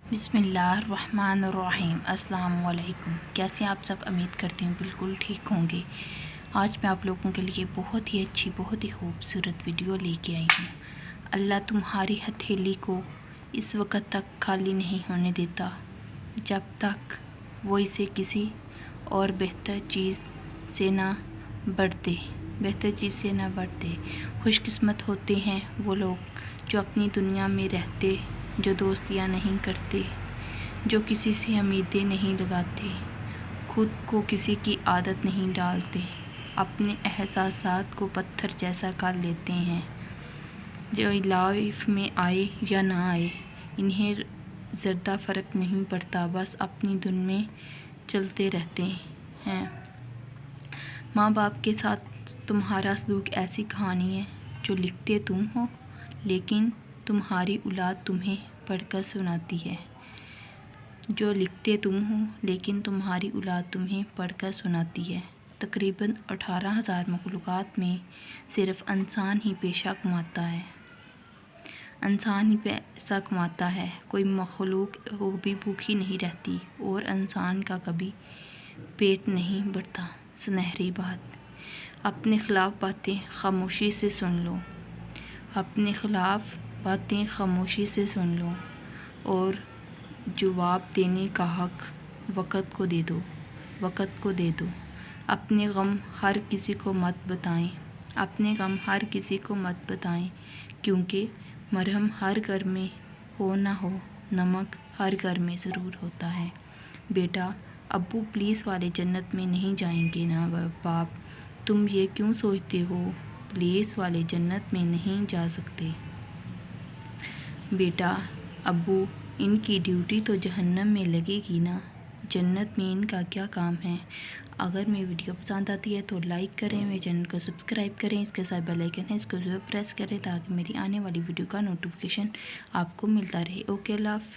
बिस्मिल्लाहिर्रहमानिर्रहीम। अस्सलाम वालेकुम। कैसे आप सब? उम्मीद करती हूँ बिल्कुल ठीक होंगे। आज मैं आप लोगों के लिए बहुत ही अच्छी, बहुत ही खूबसूरत वीडियो लेके आई हूँ। अल्लाह तुम्हारी हथेली को इस वक्त तक खाली नहीं होने देता जब तक वो इसे किसी और बेहतर चीज़ से ना बढ़ते। खुशकिस्मत होते हैं वो लोग जो अपनी दुनिया में रहते, जो दोस्तियाँ नहीं करते, जो किसी से उम्मीदें नहीं लगाते, खुद को किसी की आदत नहीं डालते, अपने एहसासात को पत्थर जैसा कर लेते हैं। जो लाइफ में आए या ना आए इन्हें ज़्यादा फ़र्क नहीं पड़ता, बस अपनी धुन में चलते रहते हैं। माँ बाप के साथ तुम्हारा सलूक ऐसी कहानी है जो लिखते तुम हो लेकिन तुम्हारी औलाद तुम्हें पढ़कर सुनाती है। जो लिखते तुम हो लेकिन तुम्हारी औलाद तुम्हें पढ़कर सुनाती है। तकरीबन 18,000 मखलूक़ात में सिर्फ़ इंसान ही पैसा कमाता है। कोई मखलूक वो भी भूखी नहीं रहती और इंसान का कभी पेट नहीं भरता। सुनहरी बात, अपने ख़िलाफ़ बातें खामोशी से सुन लो और जवाब देने का हक़ वक़्त को दे दो। अपने गम हर किसी को मत बताएं क्योंकि मरहम हर घर में हो ना हो, नमक हर घर में ज़रूर होता है। बेटा, अब्बू पुलिस वाले जन्नत में नहीं जाएंगे ना बाप, तुम ये क्यों सोचते हो? पुलिस वाले जन्नत में नहीं जा सकते। बेटा, अब्बू इनकी ड्यूटी तो जहन्नम में लगेगी ना, जन्नत में इनका क्या काम है? अगर मेरी वीडियो पसंद आती है तो लाइक करें, मेरे चैनल को सब्सक्राइब करें, इसके साथ बेल आइकन है इसको ज़रूर प्रेस करें ताकि मेरी आने वाली वीडियो का नोटिफिकेशन आपको मिलता रहे। ओके, अल्लाह हाफ़िज़।